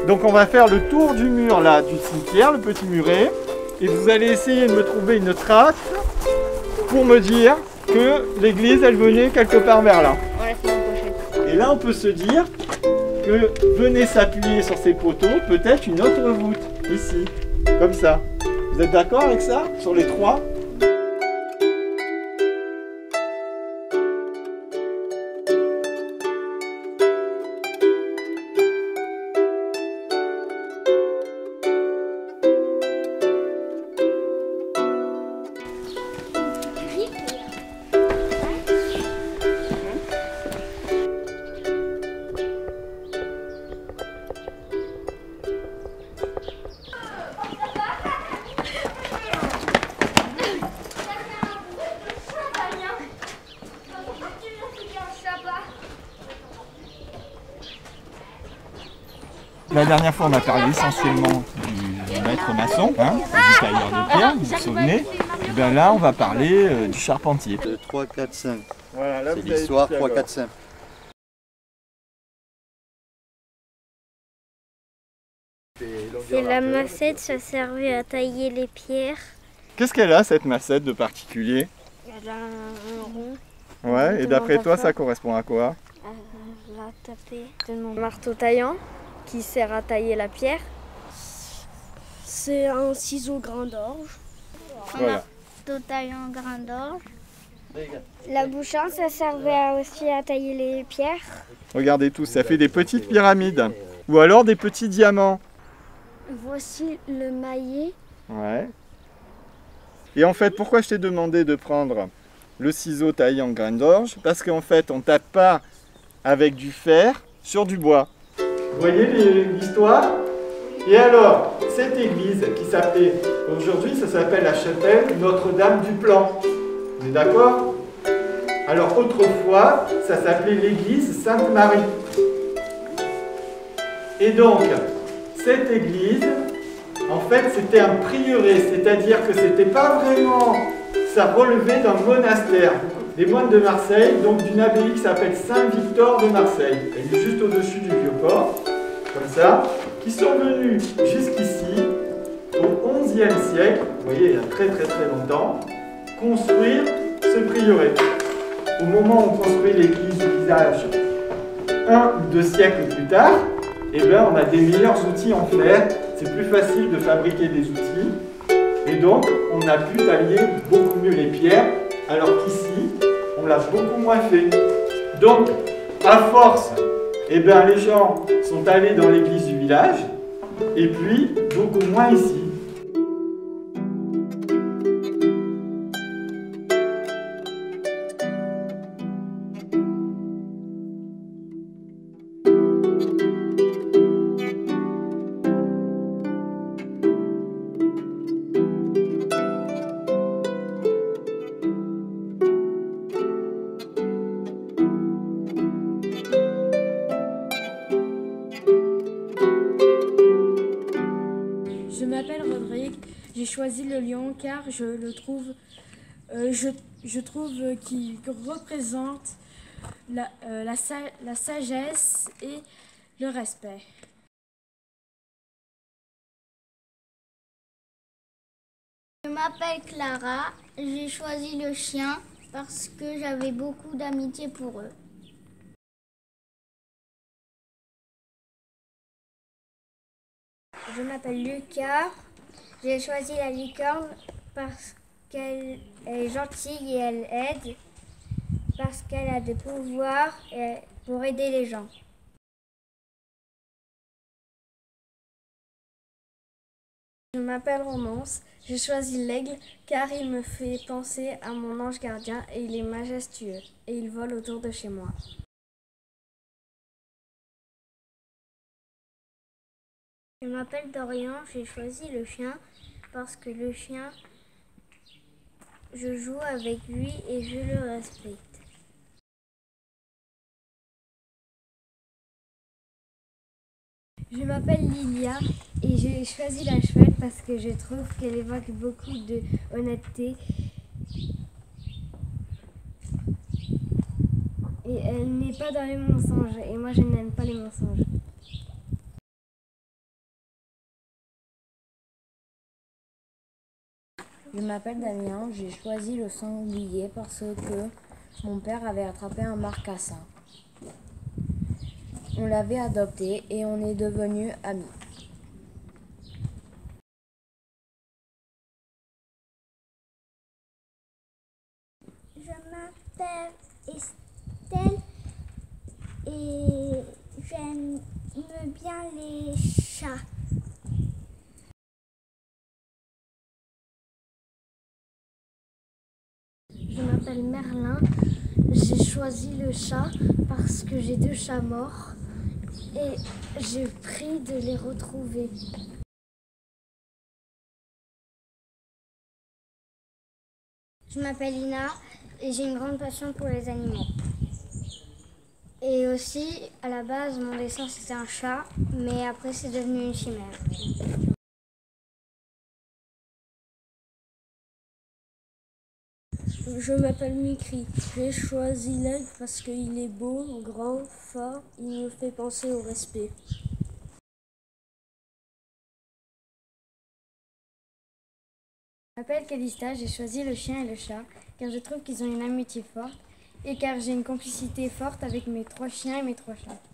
Donc on va faire le tour du mur là, du cimetière, le petit muret. Et vous allez essayer de me trouver une trace pour me dire que l'église, elle venait quelque part vers là. On la fait une pochette. Et là, on peut se dire que venez s'appuyer sur ces poteaux, peut-être une autre voûte, ici, comme ça. Vous êtes d'accord avec ça, sur les trois ? La dernière fois, on a parlé essentiellement du maître maçon, hein, du tailleur de pierre, vous vous souvenez. Et bien là, on va parler du charpentier. 3, 4, 5. Voilà, C'est l'histoire 3, 4, 5. C'est la massette, ça servait à tailler les pierres. Qu'est-ce qu'elle a, cette massette de particulier? Elle a un rond. Ouais, et d'après toi, ça correspond à quoi? La taper. C'est mon marteau taillant qui sert à tailler la pierre. C'est un ciseau grain d'orge. Voilà. Marteau taillant grain d'orge. La bouchon, ça servait aussi à tailler les pierres. Regardez tout, ça fait des petites pyramides. Ou alors des petits diamants. Voici le maillet. Ouais. Et en fait, pourquoi je t'ai demandé de prendre le ciseau taillé en grain d'orge? Parce qu'en fait, on tape pas avec du fer sur du bois. Vous voyez l'histoire? Et alors, cette église qui s'appelait, aujourd'hui ça s'appelle la chapelle Notre-Dame du Plan. Vous êtes d'accord? Alors autrefois, ça s'appelait l'église Sainte-Marie. Et donc, cette église, en fait, c'était un prieuré, c'est-à-dire que c'était pas vraiment, ça relevait d'un monastère. Les moines de Marseille, donc d'une abbaye qui s'appelle Saint-Victor de Marseille. Elle est juste au-dessus du Vieux-Port, comme ça, qui sont venus jusqu'ici, au XIe siècle, vous voyez, il y a très longtemps, construire ce prieuré. Au moment où on construit l'église du village, 1 ou 2 siècles plus tard, eh bien, on a des meilleurs outils en fer, c'est plus facile de fabriquer des outils, et donc on a pu tailler beaucoup mieux les pierres, alors qu'ici, on l'a beaucoup moins fait. Donc, à force, eh bien, les gens sont allés dans l'église du village, et puis beaucoup moins ici. Je m'appelle Rodrigue, j'ai choisi le lion car je le trouve, je trouve qu'il représente la sagesse et le respect. Je m'appelle Clara, j'ai choisi le chien parce que j'avais beaucoup d'amitié pour eux. Je m'appelle Lucas, j'ai choisi la licorne parce qu'elle est gentille et elle aide, parce qu'elle a des pouvoirs pour aider les gens. Je m'appelle Romance, j'ai choisi l'aigle car il me fait penser à mon ange gardien et il est majestueux et il vole autour de chez moi. Je m'appelle Dorian, j'ai choisi le chien parce que le chien, je joue avec lui et je le respecte. Je m'appelle Lilia et j'ai choisi la chouette parce que je trouve qu'elle évoque beaucoup de honnêteté et elle n'est pas dans les mensonges et moi je n'aime pas les mensonges. Je m'appelle Damien, j'ai choisi le sanglier parce que mon père avait attrapé un marcassin. On l'avait adopté et on est devenus amis. Je m'appelle Estelle et j'aime bien les chats. Je m'appelle Merlin. J'ai choisi le chat parce que j'ai 2 chats morts et j'ai pris de les retrouver. Je m'appelle Ina et j'ai une grande passion pour les animaux. Et aussi, à la base, mon dessin c'était un chat, mais après c'est devenu une chimère. Je m'appelle Mikri. J'ai choisi l'aigle parce qu'il est beau, grand, fort. Il me fait penser au respect. Je m'appelle Calista, j'ai choisi le chien et le chat car je trouve qu'ils ont une amitié forte et car j'ai une complicité forte avec mes 3 chiens et mes 3 chats.